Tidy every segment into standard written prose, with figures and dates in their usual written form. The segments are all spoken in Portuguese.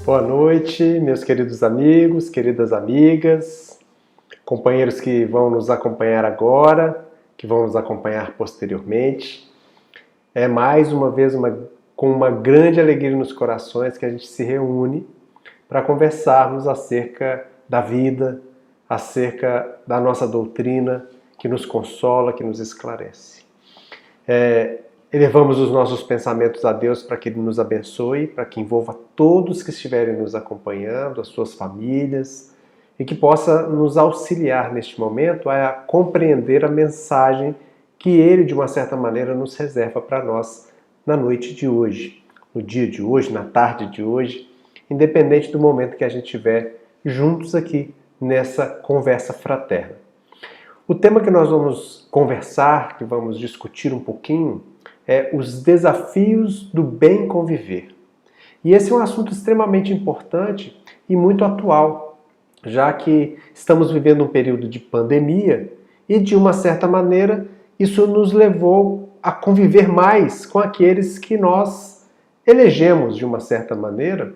Boa noite, meus queridos amigos, queridas amigas, companheiros que vão nos acompanhar agora, que vão nos acompanhar posteriormente. É mais uma vez com uma grande alegria nos corações que a gente se reúne para conversarmos acerca da vida, acerca da nossa doutrina, que nos consola, que nos esclarece. Elevamos os nossos pensamentos a Deus para que Ele nos abençoe, para que envolva todos que estiverem nos acompanhando, as suas famílias, e que possa nos auxiliar neste momento a compreender a mensagem que Ele, de uma certa maneira, nos reserva para nós na noite de hoje, no dia de hoje, na tarde de hoje, independente do momento que a gente estiver juntos aqui nessa conversa fraterna. O tema que nós vamos conversar, que vamos discutir um pouquinho, é os desafios do bem conviver. E esse é um assunto extremamente importante e muito atual, já que estamos vivendo um período de pandemia e, de uma certa maneira, isso nos levou a conviver mais com aqueles que nós elegemos, de uma certa maneira,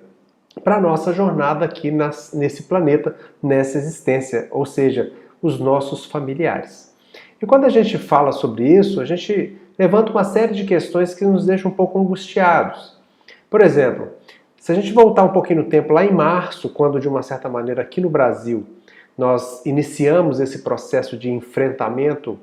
para a nossa jornada aqui nesse planeta, nessa existência, ou seja, os nossos familiares. E quando a gente fala sobre isso, a gente levanta uma série de questões que nos deixam um pouco angustiados. Por exemplo, se a gente voltar um pouquinho no tempo, lá em março, quando de uma certa maneira aqui no Brasil nós iniciamos esse processo de enfrentamento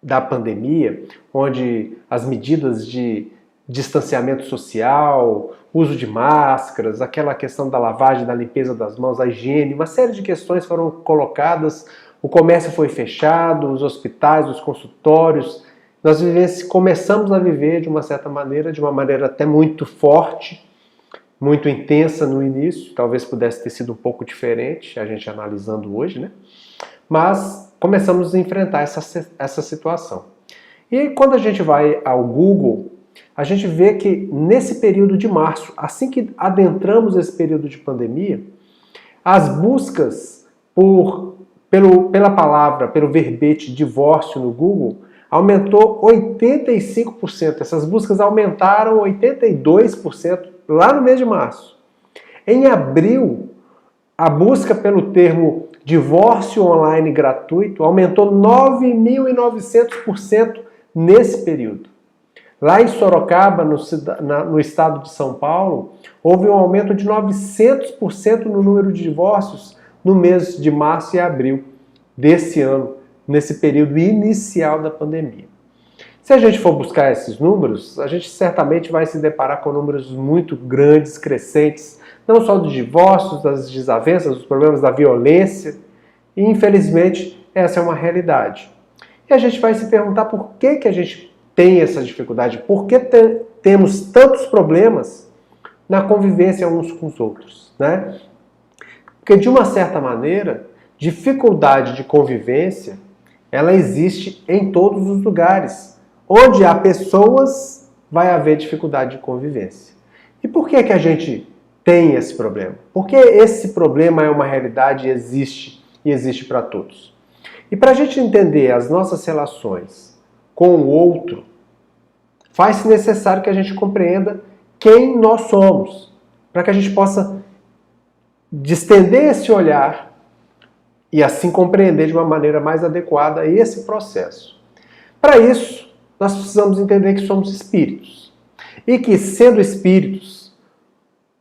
da pandemia, onde as medidas de distanciamento social, uso de máscaras, aquela questão da lavagem, da limpeza das mãos, a higiene, uma série de questões foram colocadas, o comércio foi fechado, os hospitais, os consultórios. Nós começamos a viver de uma certa maneira, de uma maneira até muito forte, muito intensa no início, talvez pudesse ter sido um pouco diferente, a gente analisando hoje, né? Mas começamos a enfrentar essa situação. E quando a gente vai ao Google, a gente vê que nesse período de março, assim que adentramos esse período de pandemia, as buscas pela palavra, pelo verbete divórcio no Google, aumentou 85%. Essas buscas aumentaram 82% lá no mês de março. Em abril, a busca pelo termo divórcio online gratuito aumentou 9.900% nesse período. Lá em Sorocaba, no estado de São Paulo, houve um aumento de 900% no número de divórcios no mês de março e abril desse ano, nesse período inicial da pandemia. Se a gente for buscar esses números, a gente certamente vai se deparar com números muito grandes, crescentes, não só dos divórcios, das desavenças, dos problemas da violência, e infelizmente essa é uma realidade. E a gente vai se perguntar por que a gente tem essa dificuldade, por que temos tantos problemas na convivência uns com os outros, né? Porque de uma certa maneira, dificuldade de convivência, ela existe em todos os lugares. Onde há pessoas, vai haver dificuldade de convivência. E por que a gente tem esse problema? Porque esse problema é uma realidade e existe para todos. E para a gente entender as nossas relações com o outro, faz-se necessário que a gente compreenda quem nós somos, para que a gente possa distender esse olhar e assim compreender de uma maneira mais adequada esse processo. Para isso, nós precisamos entender que somos espíritos. E que, sendo espíritos,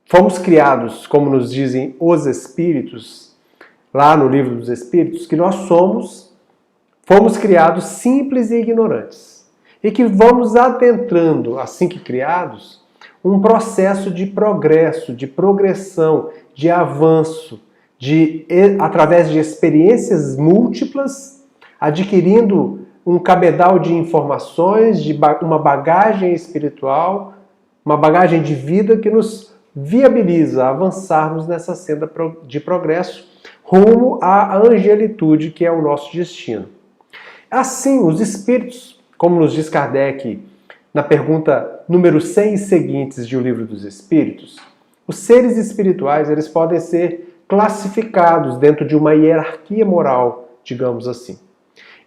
fomos criados, como nos dizem os espíritos, lá no livro dos Espíritos, que nós fomos criados simples e ignorantes. E que vamos adentrando, assim que criados, um processo de progresso, de progressão, de avanço, através de experiências múltiplas, adquirindo um cabedal de informações, de uma bagagem espiritual, uma bagagem de vida que nos viabiliza avançarmos nessa senda de progresso rumo à angelitude, que é o nosso destino. Assim, os espíritos, como nos diz Kardec na pergunta número 100 e seguintes de O Livro dos Espíritos, os seres espirituais eles podem ser classificados dentro de uma hierarquia moral, digamos assim.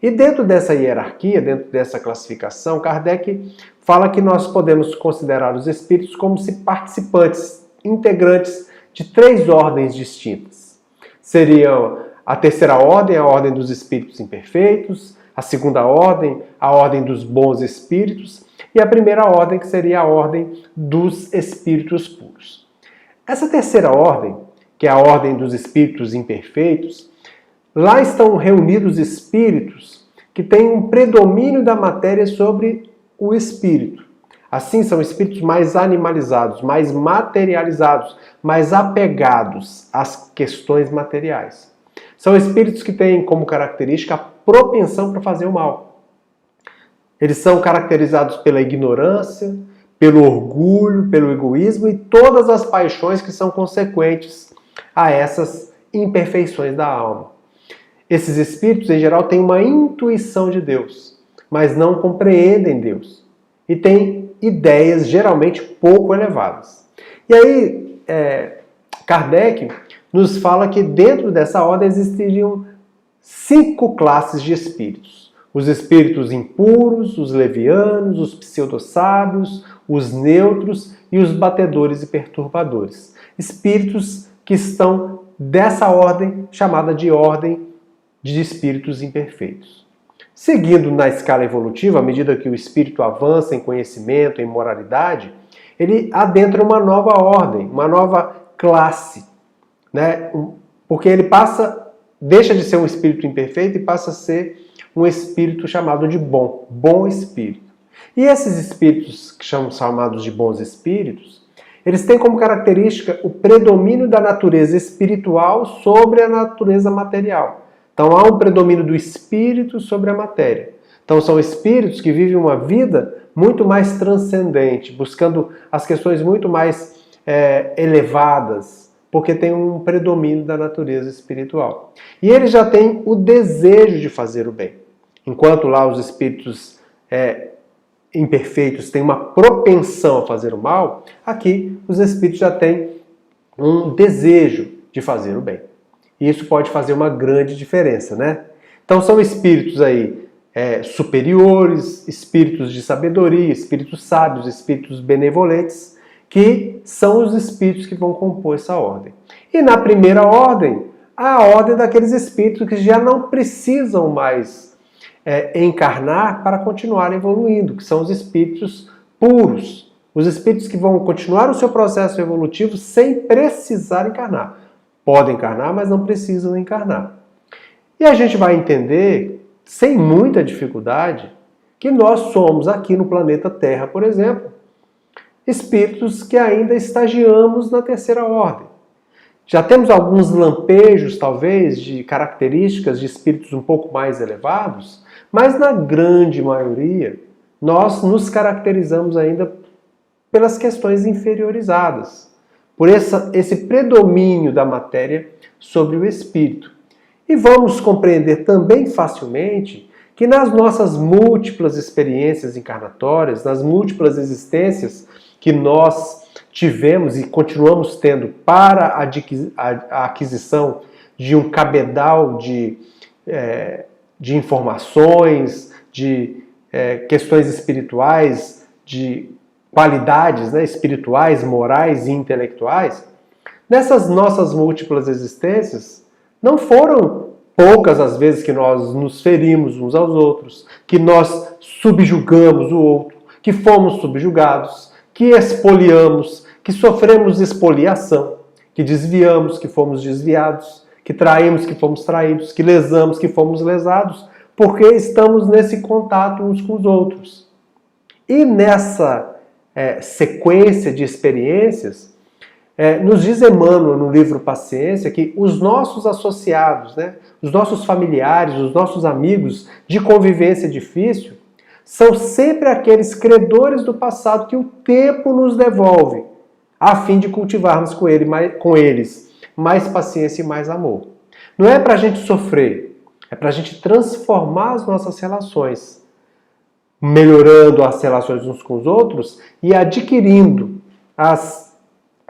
E dentro dessa hierarquia, dentro dessa classificação, Kardec fala que nós podemos considerar os espíritos como se participantes, integrantes de 3 ordens distintas. Seriam a terceira ordem, a ordem dos espíritos imperfeitos, a segunda ordem, a ordem dos bons espíritos, e a primeira ordem, que seria a ordem dos espíritos puros. Essa terceira ordem, que é a ordem dos espíritos imperfeitos, lá estão reunidos espíritos que têm um predomínio da matéria sobre o espírito. Assim, são espíritos mais animalizados, mais materializados, mais apegados às questões materiais. São espíritos que têm como característica a propensão para fazer o mal. Eles são caracterizados pela ignorância, pelo orgulho, pelo egoísmo e todas as paixões que são consequentes a essas imperfeições da alma. Esses espíritos, em geral, têm uma intuição de Deus, mas não compreendem Deus. E têm ideias geralmente pouco elevadas. E aí, Kardec nos fala que dentro dessa ordem existiriam 5 classes de espíritos. Os espíritos impuros, os levianos, os pseudo-sábios, os neutros e os batedores e perturbadores. Espíritos que estão dessa ordem, chamada de ordem de espíritos imperfeitos. Seguindo na escala evolutiva, à medida que o espírito avança em conhecimento, em moralidade, ele adentra uma nova ordem, uma nova classe, né? Porque ele deixa de ser um espírito imperfeito e passa a ser um espírito chamado de bom espírito. E esses espíritos que são chamados de bons espíritos, eles têm como característica o predomínio da natureza espiritual sobre a natureza material. Então há um predomínio do espírito sobre a matéria. Então são espíritos que vivem uma vida muito mais transcendente, buscando as questões muito mais elevadas, porque tem um predomínio da natureza espiritual. E eles já têm o desejo de fazer o bem. Enquanto lá os espíritos imperfeitos têm uma propensão a fazer o mal, aqui os espíritos já têm um desejo de fazer o bem. E isso pode fazer uma grande diferença, né? Então são espíritos aí superiores, espíritos de sabedoria, espíritos sábios, espíritos benevolentes, que são os espíritos que vão compor essa ordem. E na primeira ordem, a ordem daqueles espíritos que já não precisam mais encarnar para continuar evoluindo, que são os espíritos puros. Os espíritos que vão continuar o seu processo evolutivo sem precisar encarnar. Podem encarnar, mas não precisam encarnar. E a gente vai entender, sem muita dificuldade, que nós somos aqui no planeta Terra, por exemplo, espíritos que ainda estagiamos na terceira ordem. Já temos alguns lampejos, talvez, de características de espíritos um pouco mais elevados, mas na grande maioria, nós nos caracterizamos ainda pelas questões inferiorizadas, por esse predomínio da matéria sobre o espírito. E vamos compreender também facilmente que nas nossas múltiplas experiências encarnatórias, nas múltiplas existências que nós tivemos e continuamos tendo para a aquisição de um cabedal de informações, de questões espirituais, de qualidades, né, espirituais, morais e intelectuais, nessas nossas múltiplas existências, não foram poucas as vezes que nós nos ferimos uns aos outros, que nós subjugamos o outro, que fomos subjugados, que expoliamos, que sofremos expoliação, que desviamos, que fomos desviados, que traímos, que fomos traídos, que lesamos, que fomos lesados, porque estamos nesse contato uns com os outros. E nessa sequência de experiências, nos diz Emmanuel no livro Paciência que os nossos associados, né, os nossos familiares, os nossos amigos de convivência difícil, são sempre aqueles credores do passado que o tempo nos devolve, a fim de cultivarmos com eles mais paciência e mais amor. Não é para a gente sofrer, é para a gente transformar as nossas relações, melhorando as relações uns com os outros e adquirindo as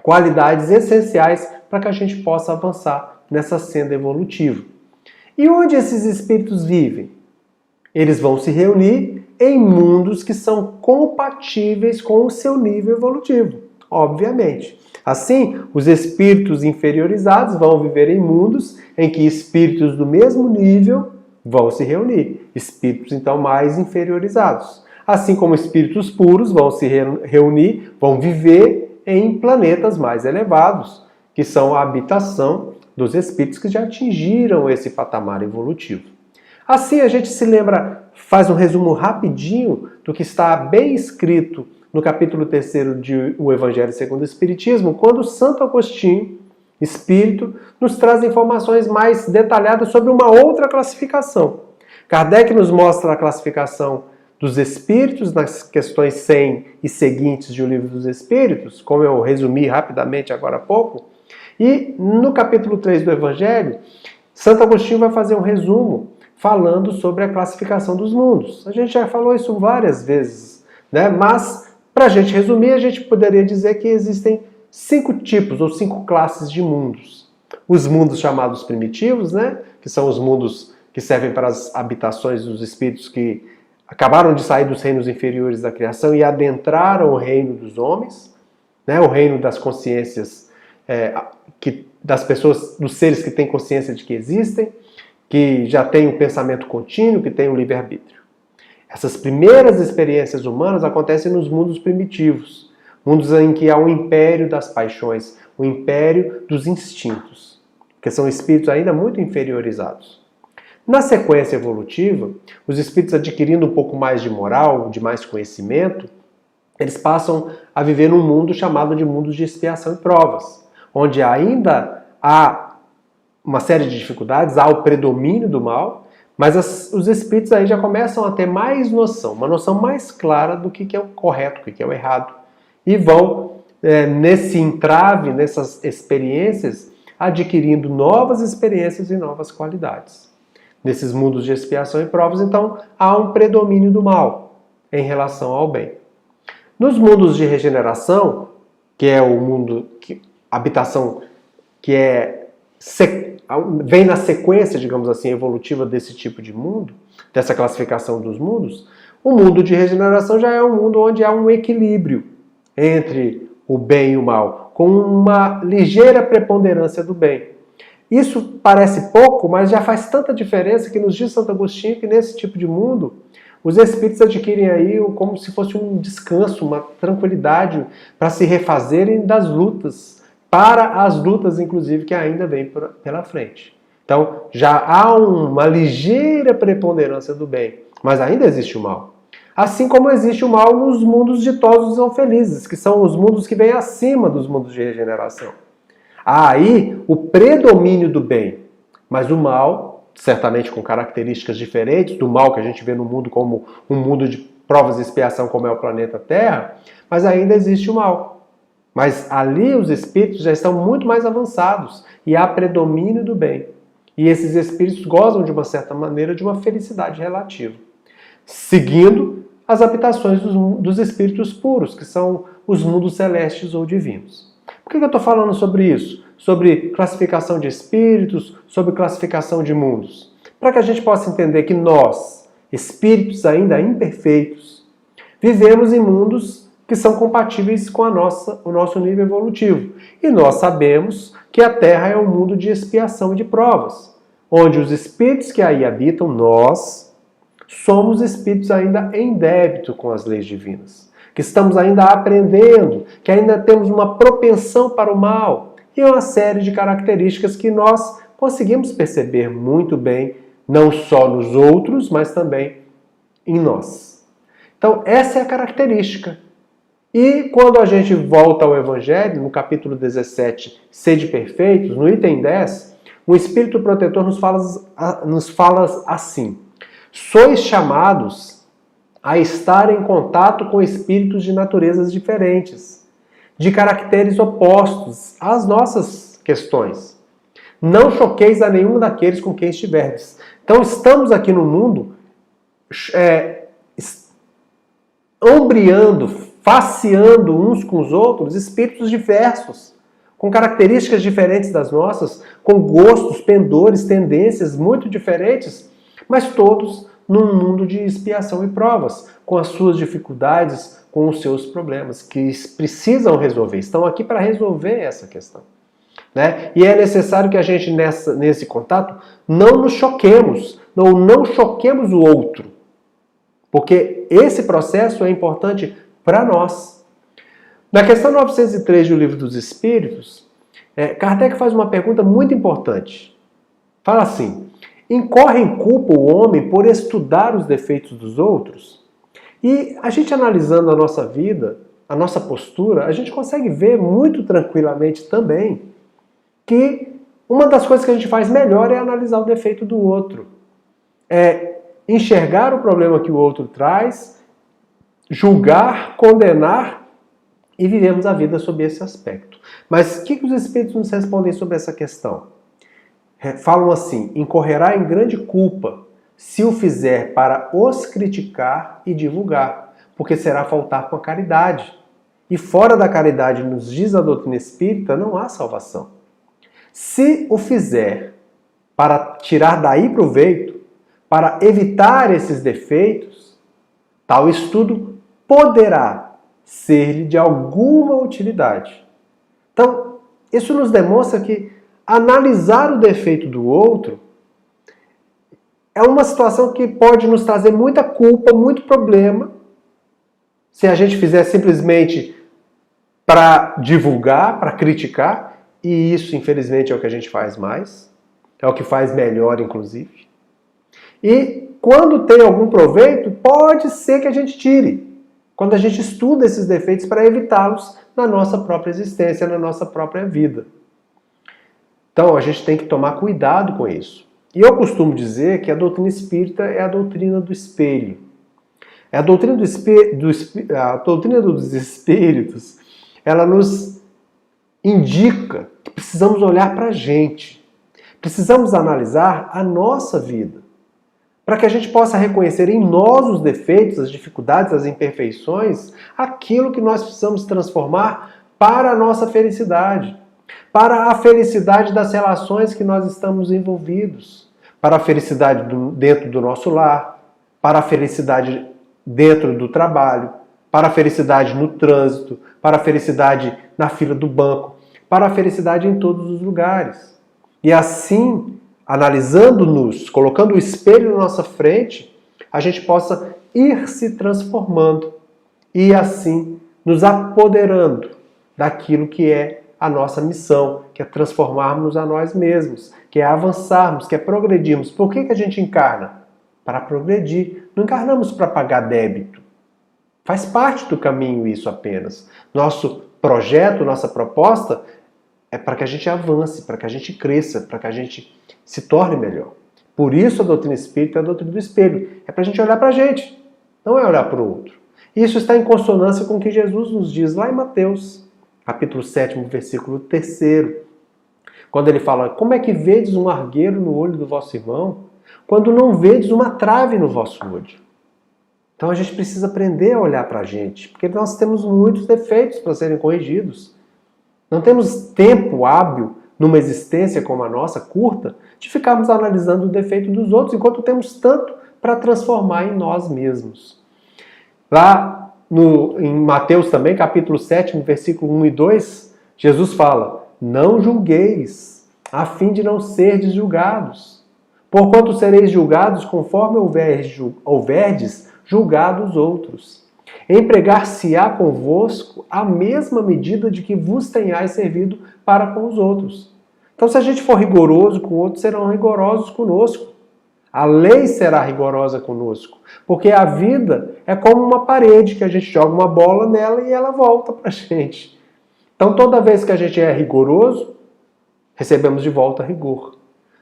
qualidades essenciais para que a gente possa avançar nessa senda evolutiva. E onde esses espíritos vivem? Eles vão se reunir em mundos que são compatíveis com o seu nível evolutivo, obviamente. Assim, os espíritos inferiorizados vão viver em mundos em que espíritos do mesmo nível vão se reunir, espíritos então mais inferiorizados. Assim como espíritos puros vão se reunir, vão viver em planetas mais elevados, que são a habitação dos espíritos que já atingiram esse patamar evolutivo. Assim a gente se lembra, faz um resumo rapidinho do que está bem escrito no capítulo 3º de O Evangelho segundo o Espiritismo, quando Santo Agostinho, espírito, nos traz informações mais detalhadas sobre uma outra classificação. Kardec nos mostra a classificação dos espíritos nas questões 100 e seguintes de O Livro dos Espíritos, como eu resumi rapidamente agora há pouco, e no capítulo 3 do Evangelho, Santo Agostinho vai fazer um resumo falando sobre a classificação dos mundos. A gente já falou isso várias vezes, né? Mas, para a gente resumir, a gente poderia dizer que existem 5 tipos ou 5 classes de mundos. Os mundos chamados primitivos, né? Que são os mundos que servem para as habitações dos espíritos que acabaram de sair dos reinos inferiores da criação e adentraram o reino dos homens, né? O reino das consciências, das pessoas, dos seres que têm consciência de que existem, que já têm um pensamento contínuo, que têm um livre-arbítrio. Essas primeiras experiências humanas acontecem nos mundos primitivos, mundos em que há um império das paixões, um império dos instintos, que são espíritos ainda muito inferiorizados. Na sequência evolutiva, os espíritos adquirindo um pouco mais de moral, de mais conhecimento, eles passam a viver num mundo chamado de mundos de expiação e provas, onde ainda há uma série de dificuldades, há o predomínio do mal, mas os espíritos aí já começam a ter mais noção, uma noção mais clara do que é o correto, o que é o errado. E vão, nesse entrave, nessas experiências, adquirindo novas experiências e novas qualidades. Nesses mundos de expiação e provas, então, há um predomínio do mal em relação ao bem. Nos mundos de regeneração, que é o mundo, habitação que vem na sequência, digamos assim, evolutiva desse tipo de mundo, dessa classificação dos mundos, o mundo de regeneração já é um mundo onde há um equilíbrio entre o bem e o mal, com uma ligeira preponderância do bem. Isso parece pouco, mas já faz tanta diferença que nos diz Santo Agostinho que nesse tipo de mundo, os espíritos adquirem aí como se fosse um descanso, uma tranquilidade para se refazerem das lutas, para as lutas, inclusive, que ainda vêm pela frente. Então, já há uma ligeira preponderância do bem, mas ainda existe o mal. Assim como existe o mal nos mundos ditosos ou felizes, que são os mundos que vêm acima dos mundos de regeneração. Há aí o predomínio do bem, mas o mal, certamente com características diferentes do mal que a gente vê no mundo como um mundo de provas e expiação, como é o planeta Terra, mas ainda existe o mal. Mas ali os espíritos já estão muito mais avançados e há predomínio do bem. E esses espíritos gozam, de uma certa maneira, de uma felicidade relativa, seguindo as habitações dos espíritos puros, que são os mundos celestes ou divinos. Por que eu estou falando sobre isso? Sobre classificação de espíritos, sobre classificação de mundos. Para que a gente possa entender que nós, espíritos ainda imperfeitos, vivemos em mundos que são compatíveis com o nosso nível evolutivo. E nós sabemos que a Terra é um mundo de expiação e de provas, onde os espíritos que aí habitam, nós, somos espíritos ainda em débito com as leis divinas, que estamos ainda aprendendo, que ainda temos uma propensão para o mal e uma série de características que nós conseguimos perceber muito bem, não só nos outros, mas também em nós. Então, essa é a característica. E quando a gente volta ao Evangelho, no capítulo 17, Sede Perfeitos, no item 10, o Espírito Protetor nos fala assim: sois chamados a estar em contato com espíritos de naturezas diferentes, de caracteres opostos às nossas questões. Não choqueis a nenhum daqueles com quem estiverdes. Então estamos aqui no mundo ombreando, faceando uns com os outros, espíritos diversos, com características diferentes das nossas, com gostos, pendores, tendências muito diferentes, mas todos num mundo de expiação e provas, com as suas dificuldades, com os seus problemas, que precisam resolver, estão aqui para resolver essa questão. Né? E é necessário que a gente, nesse contato, não nos choquemos, não choquemos o outro, porque esse processo é importante para nós. Na questão 903 do Livro dos Espíritos, Kardec faz uma pergunta muito importante. Fala assim: incorre em culpa o homem por estudar os defeitos dos outros? E a gente analisando a nossa vida, a nossa postura, a gente consegue ver muito tranquilamente também que uma das coisas que a gente faz melhor é analisar o defeito do outro. É enxergar o problema que o outro traz, julgar, condenar e vivemos a vida sob esse aspecto. Mas o que os Espíritos nos respondem sobre essa questão? Falam assim: incorrerá em grande culpa se o fizer para os criticar e divulgar, porque será faltar com a caridade. E fora da caridade, nos diz a doutrina espírita, não há salvação. Se o fizer para tirar daí proveito, para evitar esses defeitos, tal estudo poderá ser-lhe de alguma utilidade. Então, isso nos demonstra que analisar o defeito do outro é uma situação que pode nos trazer muita culpa, muito problema, se a gente fizer simplesmente para divulgar, para criticar, e isso, infelizmente, é o que a gente faz mais, é o que faz melhor, inclusive. E quando tem algum proveito, pode ser que a gente tire, quando a gente estuda esses defeitos para evitá-los na nossa própria existência, na nossa própria vida. Então, a gente tem que tomar cuidado com isso. E eu costumo dizer que a doutrina espírita é a doutrina do espelho. A doutrina dos espíritos, ela nos indica que precisamos olhar para a gente. Precisamos analisar a nossa vida, para que a gente possa reconhecer em nós os defeitos, as dificuldades, as imperfeições, aquilo que nós precisamos transformar para a nossa felicidade, para a felicidade das relações que nós estamos envolvidos, para a felicidade dentro do nosso lar, para a felicidade dentro do trabalho, para a felicidade no trânsito, para a felicidade na fila do banco, para a felicidade em todos os lugares. E assim, analisando-nos, colocando o espelho na nossa frente, a gente possa ir se transformando e assim nos apoderando daquilo que é a nossa missão, que é transformarmos a nós mesmos, que é avançarmos, que é progredirmos. Por que a gente encarna? Para progredir. Não encarnamos para pagar débito. Faz parte do caminho isso apenas. Nosso projeto, nossa proposta é para que a gente avance, para que a gente cresça, para que a gente se torne melhor. Por isso a doutrina espírita é a doutrina do espelho. É para a gente olhar para a gente, não é olhar para o outro. Isso está em consonância com o que Jesus nos diz lá em Mateus, capítulo 7, versículo 3, quando ele fala: como é que vedes um argueiro no olho do vosso irmão, quando não vedes uma trave no vosso olho? Então a gente precisa aprender a olhar para a gente, porque nós temos muitos defeitos para serem corrigidos. Não temos tempo hábil, numa existência como a nossa, curta, de ficarmos analisando o defeito dos outros, enquanto temos tanto para transformar em nós mesmos. Lá em Mateus também, capítulo 7, versículo 1 e 2, Jesus fala: não julgueis, a fim de não serdes julgados. Porquanto sereis julgados conforme houverdes julgado os outros. Empregar-se-á convosco a mesma medida de que vos tenhais servido para com os outros. Então, se a gente for rigoroso com outros, serão rigorosos conosco. A lei será rigorosa conosco. Porque a vida é como uma parede, que a gente joga uma bola nela e ela volta para a gente. Então, toda vez que a gente é rigoroso, recebemos de volta rigor.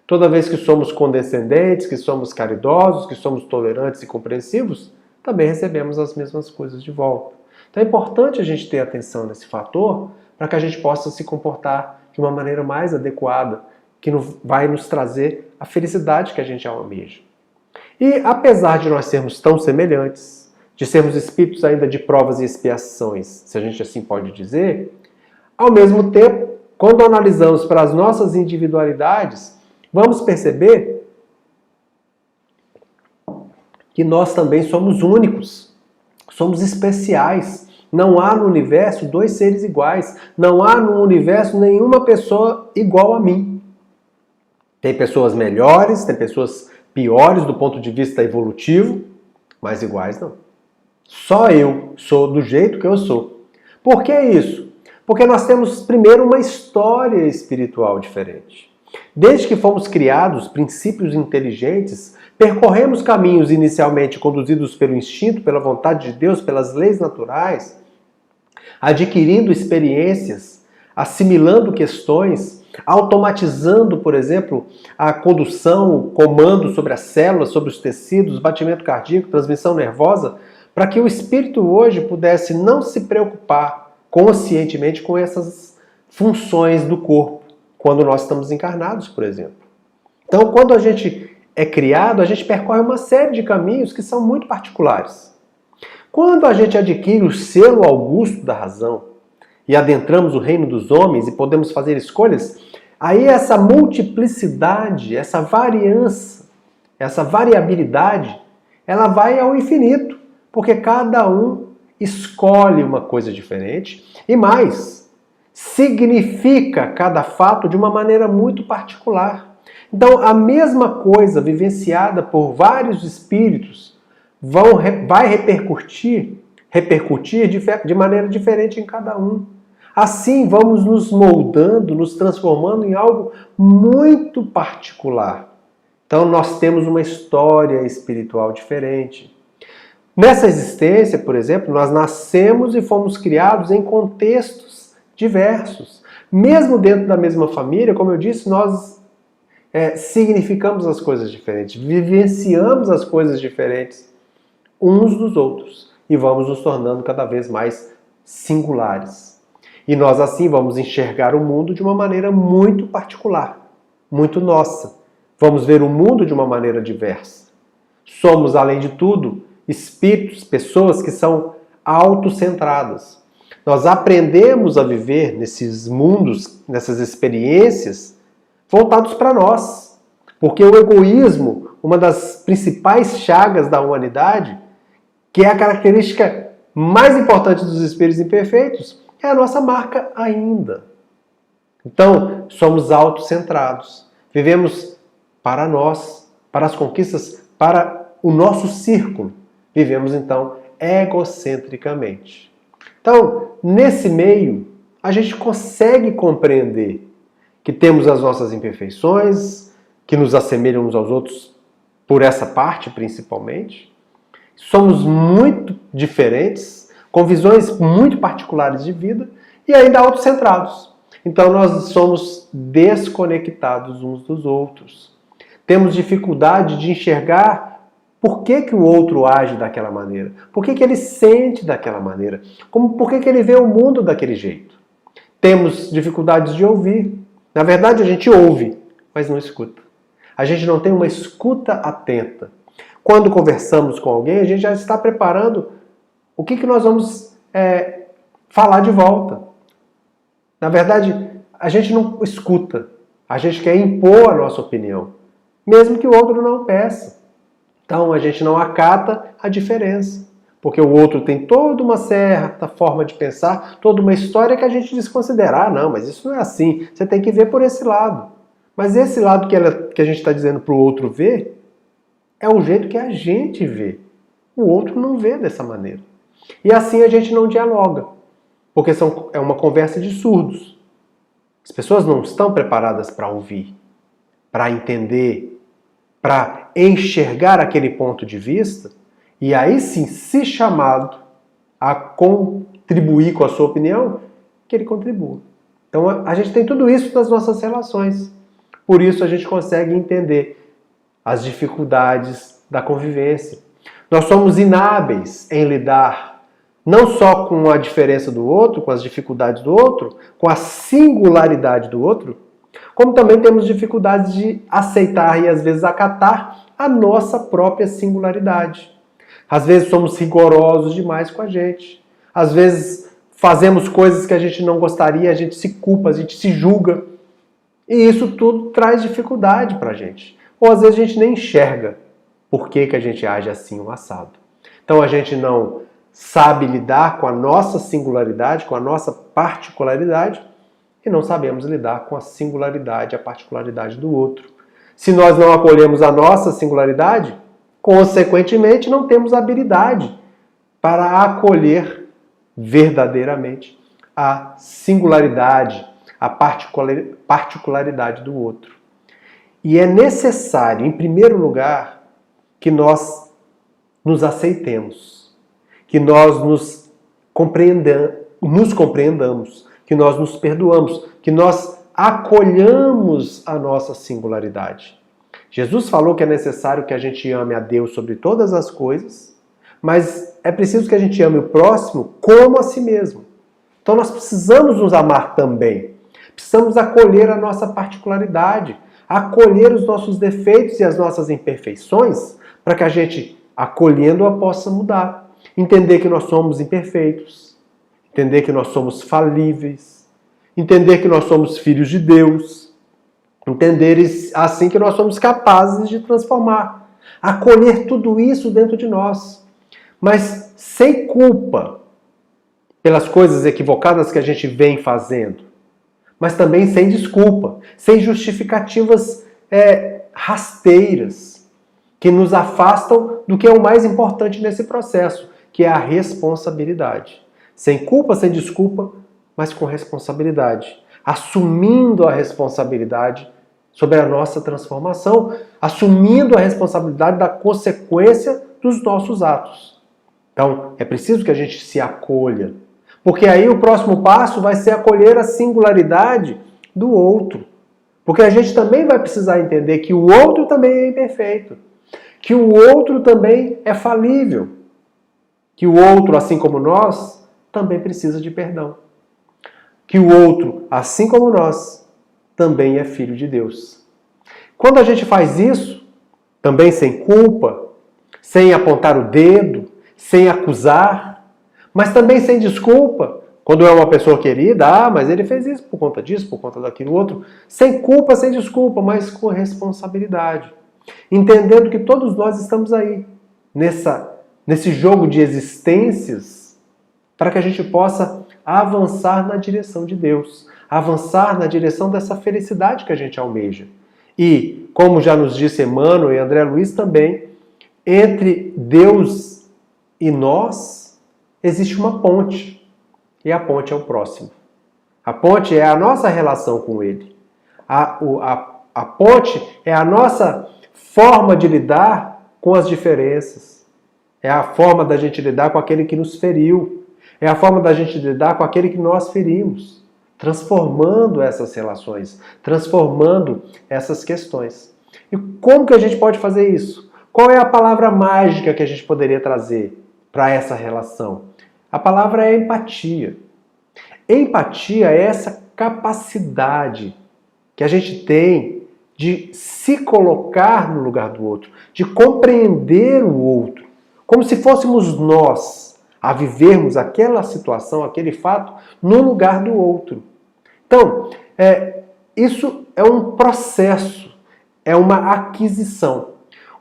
Toda vez que somos condescendentes, que somos caridosos, que somos tolerantes e compreensivos, também recebemos as mesmas coisas de volta. Então é importante a gente ter atenção nesse fator para que a gente possa se comportar de uma maneira mais adequada, que vai nos trazer a felicidade que a gente almeja. E apesar de nós sermos tão semelhantes, de sermos espíritos ainda de provas e expiações, se a gente assim pode dizer, ao mesmo tempo, quando analisamos para as nossas individualidades, vamos perceber que nós também somos únicos, somos especiais. Não há no universo dois seres iguais. Não há no universo nenhuma pessoa igual a mim. Tem pessoas melhores, tem pessoas piores do ponto de vista evolutivo, mas iguais não. Só eu sou do jeito que eu sou. Por que isso? Porque nós temos primeiro uma história espiritual diferente. Desde que fomos criados, princípios inteligentes, percorremos caminhos inicialmente conduzidos pelo instinto, pela vontade de Deus, pelas leis naturais, adquirindo experiências, assimilando questões, automatizando, por exemplo, a condução, o comando sobre as células, sobre os tecidos, batimento cardíaco, transmissão nervosa, para que o espírito hoje pudesse não se preocupar conscientemente com essas funções do corpo, quando nós estamos encarnados, por exemplo. Então, quando a gente é criado, a gente percorre uma série de caminhos que são muito particulares. Quando a gente adquire o selo augusto da razão e adentramos o reino dos homens e podemos fazer escolhas, aí essa multiplicidade, essa variância, essa variabilidade, ela vai ao infinito, porque cada um escolhe uma coisa diferente e mais, significa cada fato de uma maneira muito particular. Então, a mesma coisa vivenciada por vários espíritos vai repercutir de maneira diferente em cada um. Assim, vamos nos moldando, nos transformando em algo muito particular. Então, nós temos uma história espiritual diferente. Nessa existência, por exemplo, nós nascemos e fomos criados em contextos diversos. Mesmo dentro da mesma família, como eu disse, nós significamos as coisas diferentes, vivenciamos as coisas diferentes uns dos outros e vamos nos tornando cada vez mais singulares. E nós assim vamos enxergar o mundo de uma maneira muito particular, muito nossa. Vamos ver o mundo de uma maneira diversa. Somos, além de tudo, espíritos, pessoas que são autocentradas. Nós aprendemos a viver nesses mundos, nessas experiências, voltados para nós. Porque o egoísmo, uma das principais chagas da humanidade, que é a característica mais importante dos espíritos imperfeitos, é a nossa marca ainda. Então, somos autocentrados. Vivemos para nós, para as conquistas, para o nosso círculo. Vivemos, então, egocentricamente. Então, nesse meio, a gente consegue compreender que temos as nossas imperfeições, que nos assemelham uns aos outros por essa parte, principalmente. Somos muito diferentes, com visões muito particulares de vida e ainda autocentrados. Então, nós somos desconectados uns dos outros. Temos dificuldade de enxergar por que o outro age daquela maneira, por que ele sente daquela maneira, por que ele vê o mundo daquele jeito. Temos dificuldades de ouvir. Na verdade, a gente ouve, mas não escuta. A gente não tem uma escuta atenta. Quando conversamos com alguém, a gente já está preparando o que nós vamos falar de volta. Na verdade, a gente não escuta. A gente quer impor a nossa opinião, mesmo que o outro não peça. Então, a gente não acata a diferença, porque o outro tem toda uma certa forma de pensar, toda uma história que a gente desconsidera. Ah, não, mas isso não é assim. Você tem que ver por esse lado. Mas esse lado que a gente está dizendo para o outro ver, é o jeito que a gente vê. O outro não vê dessa maneira. E assim a gente não dialoga, porque é uma conversa de surdos. As pessoas não estão preparadas para ouvir, para entender, para enxergar aquele ponto de vista, e aí sim, se chamado a contribuir com a sua opinião, que ele contribua. Então a gente tem tudo isso nas nossas relações. Por isso a gente consegue entender as dificuldades da convivência. Nós somos inábeis em lidar não só com a diferença do outro, com as dificuldades do outro, com a singularidade do outro, como também temos dificuldades de aceitar e às vezes acatar a nossa própria singularidade. Às vezes somos rigorosos demais com a gente. Às vezes fazemos coisas que a gente não gostaria, a gente se culpa, a gente se julga. E isso tudo traz dificuldade para a gente. Ou às vezes a gente nem enxerga. por que a gente age assim, um assado. Então a gente não sabe lidar com a nossa singularidade, com a nossa particularidade, e não sabemos lidar com a singularidade, a particularidade do outro. Se nós não acolhemos a nossa singularidade, consequentemente não temos habilidade para acolher verdadeiramente a singularidade, a particularidade do outro. E é necessário, em primeiro lugar, que nós nos aceitemos, que nós nos compreendamos, que nós nos perdoamos, que nós acolhamos a nossa singularidade. Jesus falou que é necessário que a gente ame a Deus sobre todas as coisas, mas é preciso que a gente ame o próximo como a si mesmo. Então nós precisamos nos amar também. Precisamos acolher a nossa particularidade, acolher os nossos defeitos e as nossas imperfeições, para que a gente, acolhendo-a, possa mudar. Entender que nós somos imperfeitos, entender que nós somos falíveis, entender que nós somos filhos de Deus, entender assim que nós somos capazes de transformar. Acolher tudo isso dentro de nós, mas sem culpa pelas coisas equivocadas que a gente vem fazendo, mas também sem desculpa, sem justificativas rasteiras, que nos afastam do que é o mais importante nesse processo, que é a responsabilidade. Sem culpa, sem desculpa, mas com responsabilidade. Assumindo a responsabilidade sobre a nossa transformação, assumindo a responsabilidade da consequência dos nossos atos. Então, é preciso que a gente se acolha, porque aí o próximo passo vai ser acolher a singularidade do outro. Porque a gente também vai precisar entender que o outro também é imperfeito, que o outro também é falível, que o outro, assim como nós, também precisa de perdão, que o outro, assim como nós, também é filho de Deus. Quando a gente faz isso, também sem culpa, sem apontar o dedo, sem acusar, mas também sem desculpa, quando é uma pessoa querida, mas ele fez isso por conta disso, por conta daquilo outro, sem culpa, sem desculpa, mas com responsabilidade. Entendendo que todos nós estamos aí, nesse jogo de existências, para que a gente possa avançar na direção de Deus, avançar na direção dessa felicidade que a gente almeja. E, como já nos disse Emmanuel e André Luiz também, entre Deus e nós existe uma ponte, e a ponte é o próximo. A ponte é a nossa relação com Ele. A ponte é a nossa forma de lidar com as diferenças. É a forma da gente lidar com aquele que nos feriu. É a forma da gente lidar com aquele que nós ferimos. Transformando essas relações, transformando essas questões. E como que a gente pode fazer isso? Qual é a palavra mágica que a gente poderia trazer para essa relação? A palavra é empatia. Empatia é essa capacidade que a gente tem de se colocar no lugar do outro, de compreender o outro, como se fôssemos nós a vivermos aquela situação, aquele fato, no lugar do outro. Então, isso é um processo, é uma aquisição.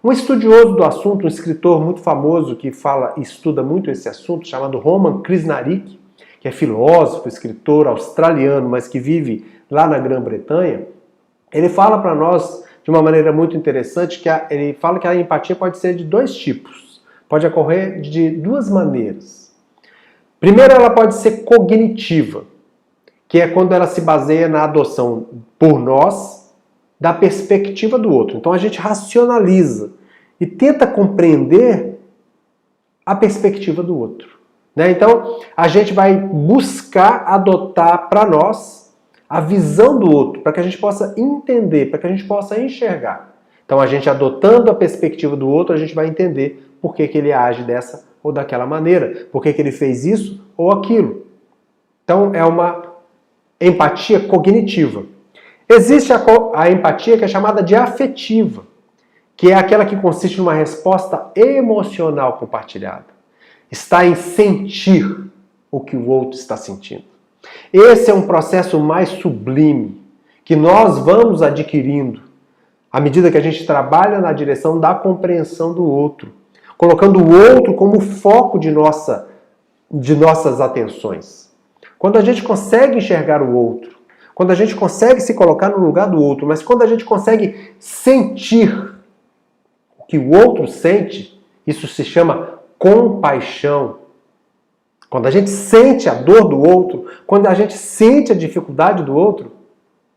Um estudioso do assunto, um escritor muito famoso que fala e estuda muito esse assunto, chamado Roman Krishnarik, que é filósofo, escritor australiano, mas que vive lá na Grã-Bretanha, ele fala para nós de uma maneira muito interessante que ele fala que a empatia pode ser de dois tipos, pode ocorrer de duas maneiras. Primeiro, ela pode ser cognitiva, que é quando ela se baseia na adoção por nós da perspectiva do outro. Então a gente racionaliza e tenta compreender a perspectiva do outro. Então a gente vai buscar adotar para nós a visão do outro, para que a gente possa entender, para que a gente possa enxergar. Então a gente adotando a perspectiva do outro, a gente vai entender por que ele age dessa ou daquela maneira, por que ele fez isso ou aquilo. Então é uma empatia cognitiva. Existe a empatia que é chamada de afetiva, que é aquela que consiste numa resposta emocional compartilhada. Está em sentir o que o outro está sentindo. Esse é um processo mais sublime, que nós vamos adquirindo À medida que a gente trabalha na direção da compreensão do outro, colocando o outro como foco de nossas atenções. Quando a gente consegue enxergar o outro, quando a gente consegue se colocar no lugar do outro, mas quando a gente consegue sentir o que o outro sente, isso se chama compaixão. Quando a gente sente a dor do outro, quando a gente sente a dificuldade do outro,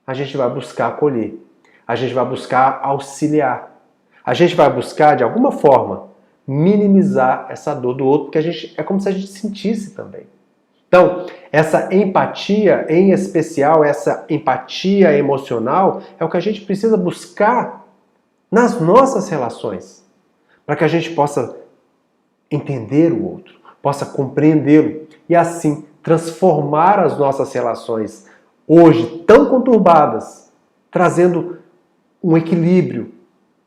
a gente vai buscar acolher, a gente vai buscar auxiliar, a gente vai buscar, de alguma forma, minimizar essa dor do outro, porque é como se a gente sentisse também. Então, essa empatia, em especial, essa empatia emocional, é o que a gente precisa buscar nas nossas relações, para que a gente possa entender o outro, possa compreendê-lo e assim transformar as nossas relações hoje tão conturbadas, trazendo um equilíbrio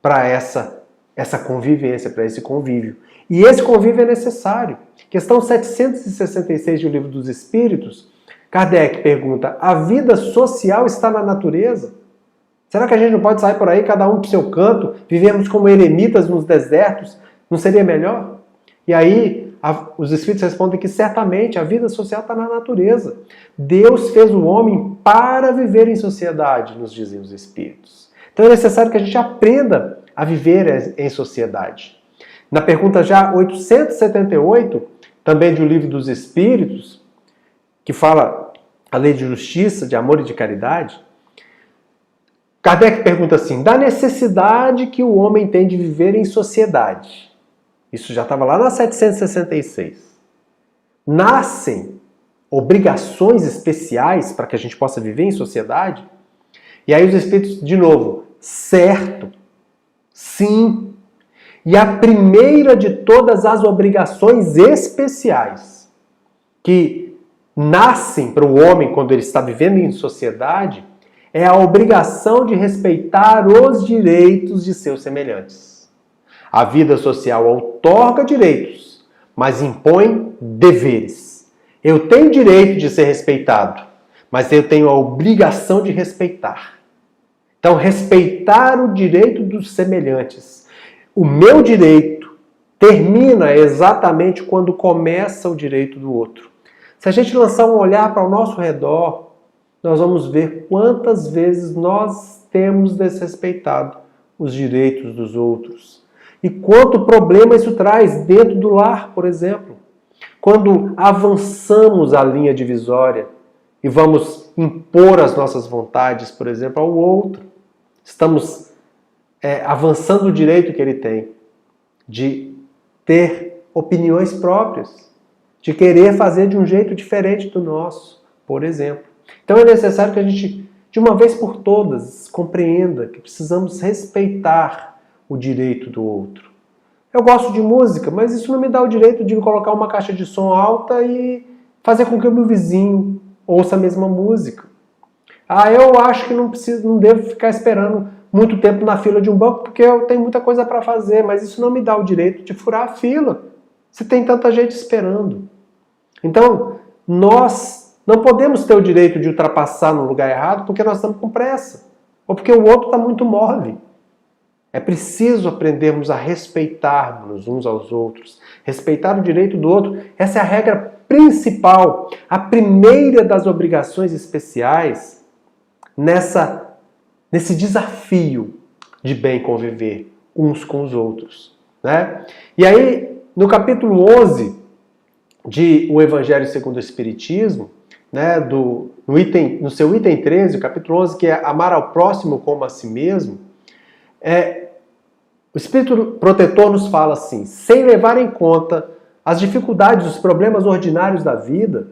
para essa convivência, para esse convívio. E esse convívio é necessário. Questão 766 do Livro dos Espíritos, Kardec pergunta: a vida social está na natureza? Será que a gente não pode sair por aí, cada um para o seu canto, vivemos como eremitas nos desertos? Não seria melhor? E aí, os Espíritos respondem que certamente a vida social está na natureza. Deus fez o homem para viver em sociedade, nos dizem os Espíritos. Então é necessário que a gente aprenda a viver em sociedade. Na pergunta já 878, também do Livro dos Espíritos, que fala a lei de justiça, de amor e de caridade, Kardec pergunta assim: da necessidade que o homem tem de viver em sociedade. Isso já estava lá na 766. Nascem obrigações especiais para que a gente possa viver em sociedade? E aí os Espíritos, de novo, certo, sim. E a primeira de todas as obrigações especiais que nascem para o homem quando ele está vivendo em sociedade é a obrigação de respeitar os direitos de seus semelhantes. A vida social outorga direitos, mas impõe deveres. Eu tenho direito de ser respeitado, mas eu tenho a obrigação de respeitar. Então, respeitar o direito dos semelhantes. O meu direito termina exatamente quando começa o direito do outro. Se a gente lançar um olhar para o nosso redor, nós vamos ver quantas vezes nós temos desrespeitado os direitos dos outros. E quanto problema isso traz dentro do lar, por exemplo. Quando avançamos a linha divisória e vamos impor as nossas vontades, por exemplo, ao outro, estamos avançando o direito que ele tem de ter opiniões próprias, de querer fazer de um jeito diferente do nosso, por exemplo. Então é necessário que a gente, de uma vez por todas, compreenda que precisamos respeitar o direito do outro. Eu gosto de música, mas isso não me dá o direito de colocar uma caixa de som alta e fazer com que o meu vizinho ouça a mesma música. Eu acho que não devo ficar esperando muito tempo na fila de um banco porque eu tenho muita coisa para fazer, mas isso não me dá o direito de furar a fila, se tem tanta gente esperando. Então, nós não podemos ter o direito de ultrapassar no lugar errado porque nós estamos com pressa, ou porque o outro está muito mole. É preciso aprendermos a respeitar-nos uns aos outros, respeitar o direito do outro. Essa é a regra principal, a primeira das obrigações especiais nesse desafio de bem conviver uns com os outros, né? E aí, no capítulo 11 de O Evangelho segundo o Espiritismo, né, no seu item 13, o capítulo 11, que é amar ao próximo como a si mesmo, o Espírito Protetor nos fala assim: sem levar em conta as dificuldades, os problemas ordinários da vida,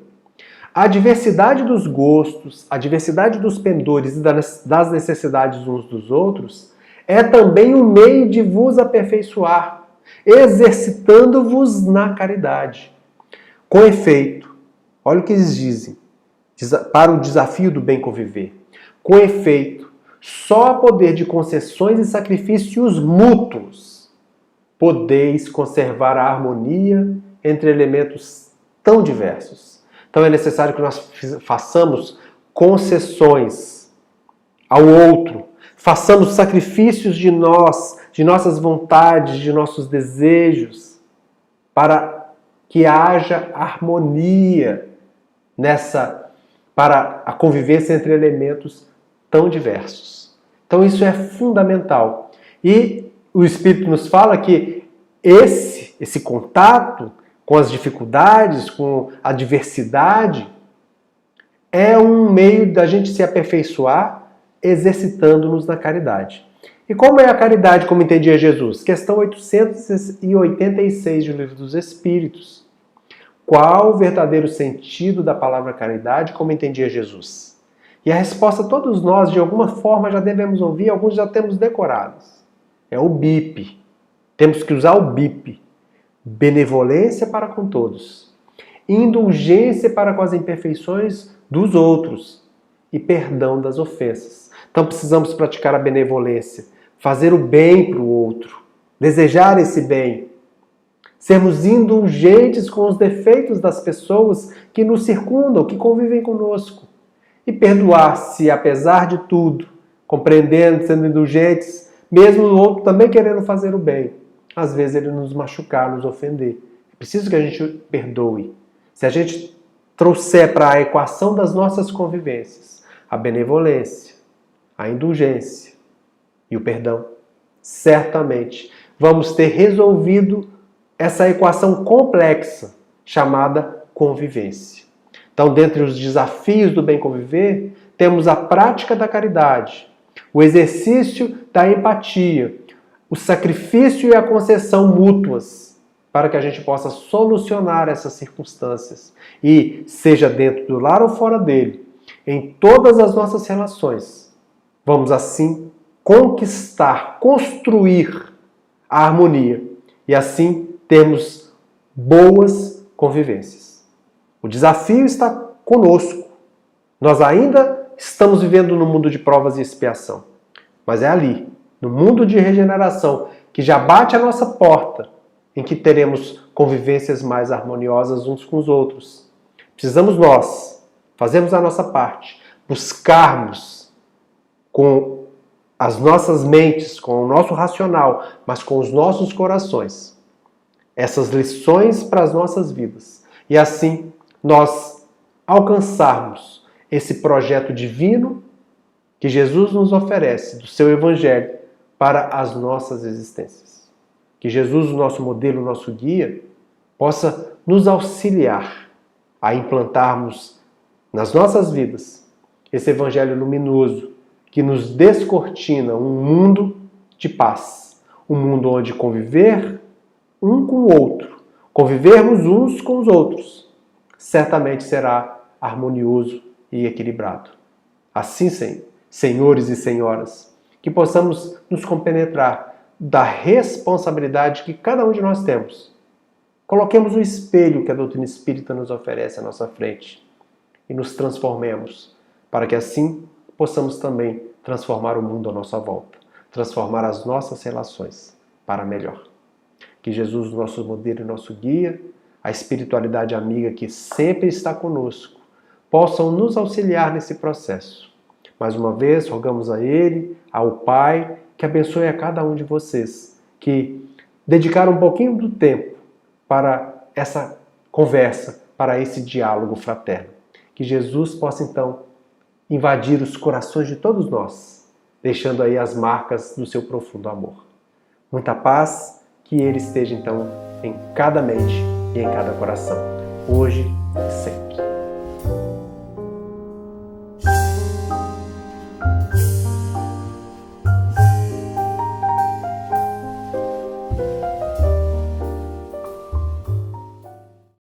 a diversidade dos gostos, a diversidade dos pendores e das necessidades uns dos outros, é também um meio de vos aperfeiçoar, exercitando-vos na caridade. Com efeito, olha o que eles dizem, para o desafio do bem conviver. Com efeito, só a poder de concessões e sacrifícios mútuos podeis conservar a harmonia entre elementos tão diversos. Então é necessário que nós façamos concessões ao outro, façamos sacrifícios de nós, de nossas vontades, de nossos desejos, para que haja harmonia para a convivência entre elementos tão diversos. Então isso é fundamental. E o Espírito nos fala que esse contato com as dificuldades, com a diversidade, é um meio da gente se aperfeiçoar exercitando-nos na caridade. E como é a caridade, como entendia Jesus? Questão 886 do Livro dos Espíritos. Qual o verdadeiro sentido da palavra caridade, como entendia Jesus? E a resposta todos nós, de alguma forma, já devemos ouvir, alguns já temos decorados. É o BIP. Temos que usar o BIP. Benevolência para com todos. Indulgência para com as imperfeições dos outros. E perdão das ofensas. Então precisamos praticar a benevolência, fazer o bem para o outro, desejar esse bem, sermos indulgentes com os defeitos das pessoas que nos circundam, que convivem conosco, e perdoar se, apesar de tudo, compreendendo, sendo indulgentes, mesmo o outro também querendo fazer o bem, às vezes ele nos machucar, nos ofender. É preciso que a gente perdoe. Se a gente trouxer para a equação das nossas convivências a benevolência, a indulgência e o perdão, certamente vamos ter resolvido essa equação complexa chamada convivência. Então, dentre os desafios do bem conviver, temos a prática da caridade, o exercício da empatia, o sacrifício e a concessão mútuas, para que a gente possa solucionar essas circunstâncias e, seja dentro do lar ou fora dele, em todas as nossas relações, vamos assim conquistar, construir a harmonia e assim termos boas convivências. O desafio está conosco. Nós ainda estamos vivendo no mundo de provas e expiação, mas é ali, no mundo de regeneração, que já bate a nossa porta, em que teremos convivências mais harmoniosas uns com os outros. Precisamos nós fazermos a nossa parte, buscarmos com as nossas mentes, com o nosso racional, mas com os nossos corações, essas lições para as nossas vidas. E assim nós alcançarmos esse projeto divino que Jesus nos oferece, do seu Evangelho, para as nossas existências. Que Jesus, o nosso modelo, o nosso guia, possa nos auxiliar a implantarmos nas nossas vidas esse Evangelho luminoso, que nos descortina um mundo de paz. Um mundo onde conviver um com o outro, convivermos uns com os outros, certamente será harmonioso e equilibrado. Assim, senhores e senhoras, que possamos nos compenetrar da responsabilidade que cada um de nós temos. Coloquemos o espelho que a doutrina espírita nos oferece à nossa frente e nos transformemos, para que assim possamos também transformar o mundo à nossa volta, transformar as nossas relações para melhor. Que Jesus, nosso modelo e nosso guia, a espiritualidade amiga que sempre está conosco, possam nos auxiliar nesse processo. Mais uma vez, rogamos a Ele, ao Pai, que abençoe a cada um de vocês, que dedicaram um pouquinho do tempo para essa conversa, para esse diálogo fraterno. Que Jesus possa, então, invadir os corações de todos nós, deixando aí as marcas do seu profundo amor. Muita paz, que Ele esteja, então, em cada mente e em cada coração, hoje e sempre.